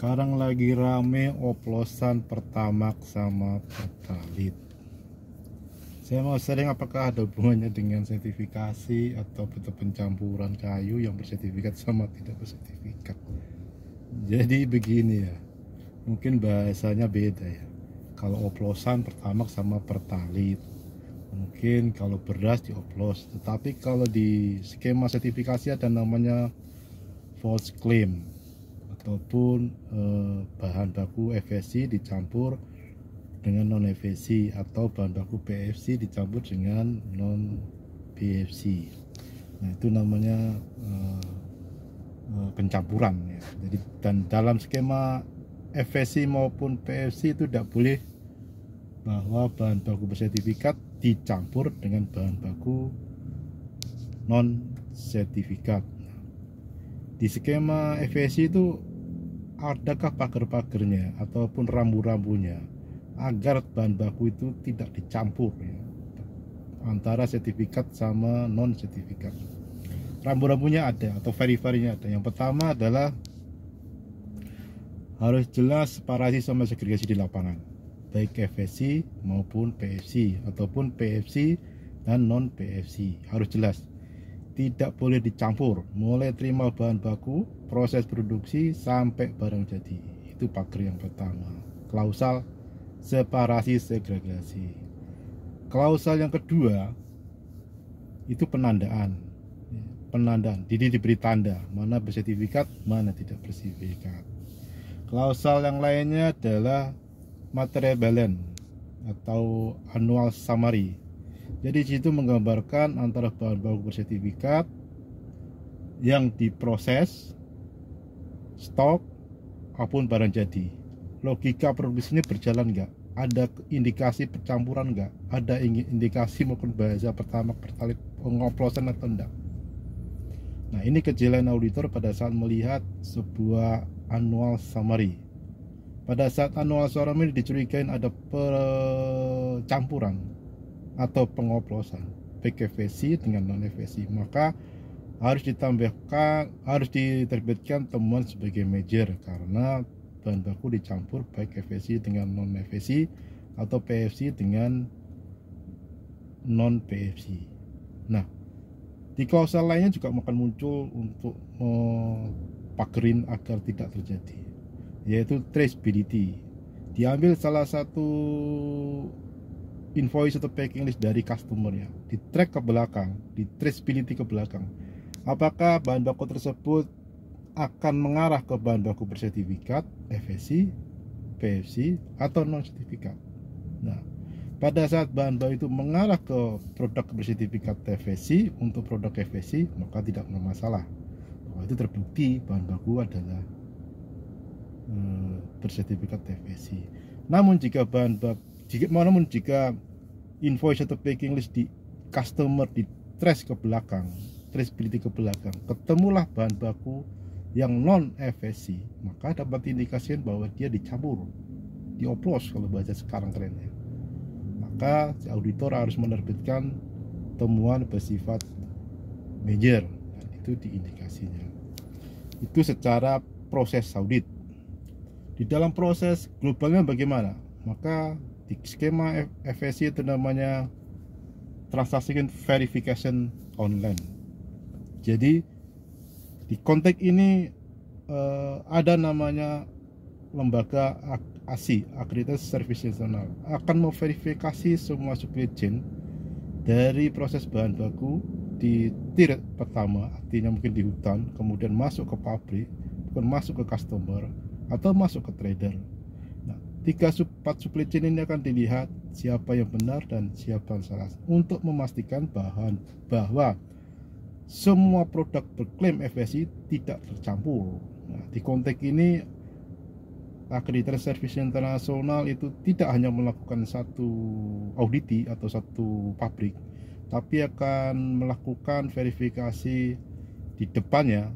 Sekarang lagi rame oplosan Pertamax sama Pertalite. Saya mau sharing apakah ada hubungannya dengan sertifikasi atau betul pencampuran kayu yang bersertifikat sama tidak bersertifikat. Jadi begini ya, mungkin bahasanya beda ya. Kalau oplosan Pertamax sama Pertalite, mungkin kalau beras dioplos, tetapi kalau di skema sertifikasi ada namanya false claim ataupun bahan baku FSC dicampur dengan non FSC atau bahan baku PFC dicampur dengan non PFC. Nah, itu namanya pencampuran ya. Jadi dan dalam skema FSC maupun PFC itu tidak boleh bahwa bahan baku bersertifikat dicampur dengan bahan baku non sertifikat. Di skema FSC itu adakah pagar-pagarnya ataupun rambu-rambunya agar bahan baku itu tidak dicampur ya, antara sertifikat sama non sertifikat. Rambu-rambunya ada atau vari-varinya ada. Yang pertama adalah harus jelas separasi sama segregasi di lapangan, baik FSC maupun PFC ataupun PFC dan non PFC harus jelas. Tidak boleh dicampur mulai terima bahan baku, proses produksi sampai barang jadi. Itu pagar yang pertama, klausal separasi segregasi. Klausal yang kedua itu penandaan. Jadi diberi tanda mana bersertifikat, mana tidak bersertifikat. Klausal yang lainnya adalah material balance atau annual summary. Jadi situ menggambarkan antara bahan baku bersertifikat yang diproses, stok, maupun barang jadi. Logika produksinya berjalan nggak? Ada indikasi percampuran nggak? Ada indikasi maupun bahasa pertama Pertalite pengoplosan atau enggak? Nah, ini kejelian auditor pada saat melihat sebuah annual summary. Pada saat annual summary dicurigain ada percampuran atau pengoplosan baik FSC dengan non FSC, maka harus diterbitkan temuan sebagai major karena bahan baku dicampur baik FSC dengan non FSC atau PFC dengan non PFC. Nah, di klausal lainnya juga akan muncul untuk pagerin agar tidak terjadi, yaitu traceability. Diambil salah satu invoice atau packing list dari customer ya, di track ke belakang, di traceability ke belakang, apakah bahan baku tersebut akan mengarah ke bahan baku bersertifikat FSC, PFC atau non sertifikat. Nah, pada saat bahan baku itu mengarah ke produk bersertifikat FSC untuk produk FSC, maka tidak bermasalah. Bahwa itu terbukti bahan baku adalah bersertifikat FSC. Namun jika jika invoice atau packing list di customer di trace ke belakang, traceability ke belakang, ketemulah bahan baku yang non FSC, maka dapat indikasikan bahwa dia dicampur, dioplos kalau bahasa sekarang kerennya. Maka si auditor harus menerbitkan temuan bersifat major. Dan itu diindikasinya. Itu secara proses audit. Di dalam proses globalnya bagaimana? Maka di skema FSC itu namanya transaction verification online. Jadi di konteks ini ada namanya lembaga ASI, Accredited Service International, akan memverifikasi semua supply chain dari proses bahan baku di tier pertama, artinya mungkin di hutan, kemudian masuk ke pabrik, bukan masuk ke customer atau masuk ke trader. Nah, 3-4 supply chain ini akan dilihat siapa yang benar dan siapa yang salah untuk memastikan bahwa semua produk berklaim FSC tidak tercampur. Nah, di konteks ini Accredited Service International itu tidak hanya melakukan satu auditi atau satu pabrik, tapi akan melakukan verifikasi di depannya,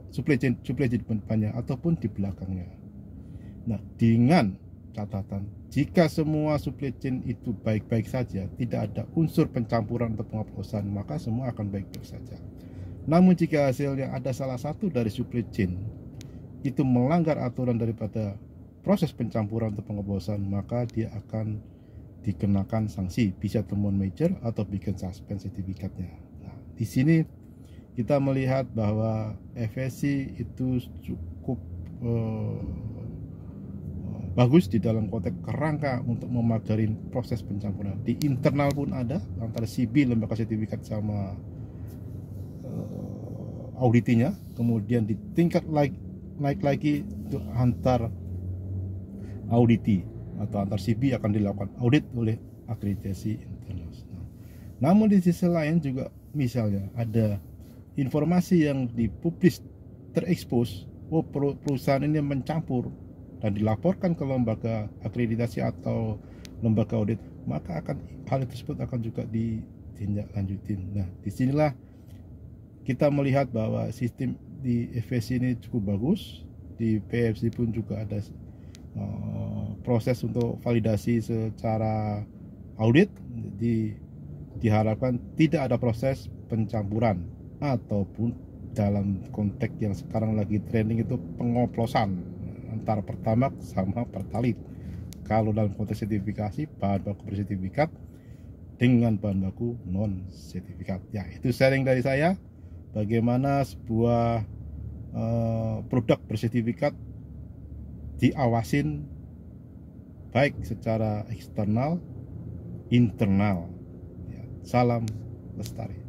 supply chain di depannya ataupun di belakangnya. Nah, dengan catatan jika semua supply chain itu baik-baik saja, tidak ada unsur pencampuran atau pengoplosan, maka semua akan baik-baik saja. Namun jika hasilnya ada salah satu dari supply chain itu melanggar aturan daripada proses pencampuran atau pengoplosan, maka dia akan dikenakan sanksi, bisa temuan major atau bikin suspend sertifikatnya. Nah, di sini kita melihat bahwa FSC itu cukup bagus di dalam konteks kerangka untuk memagarin proses pencampuran. Di internal pun ada, antara CB lembaga sertifikat sama auditinya. Kemudian di tingkat naik lagi untuk antar auditi atau antar CB akan dilakukan audit oleh akreditasi internal. Namun di sisi lain juga misalnya ada informasi yang dipublis terekspos, oh perusahaan ini mencampur, dan dilaporkan ke lembaga akreditasi atau lembaga audit, maka hal tersebut akan juga ditindaklanjutin. Nah, disinilah kita melihat bahwa sistem di FSC ini cukup bagus. Di PFC pun juga ada proses untuk validasi secara audit. Jadi diharapkan tidak ada proses pencampuran, ataupun dalam konteks yang sekarang lagi trending itu pengoplosan antara Pertamax sama Pertalite. Kalau dalam konteks sertifikasi, bahan baku bersertifikat dengan bahan baku non sertifikat. Ya, itu sharing dari saya bagaimana sebuah produk bersertifikat diawasin baik secara eksternal, internal. Ya, salam lestari.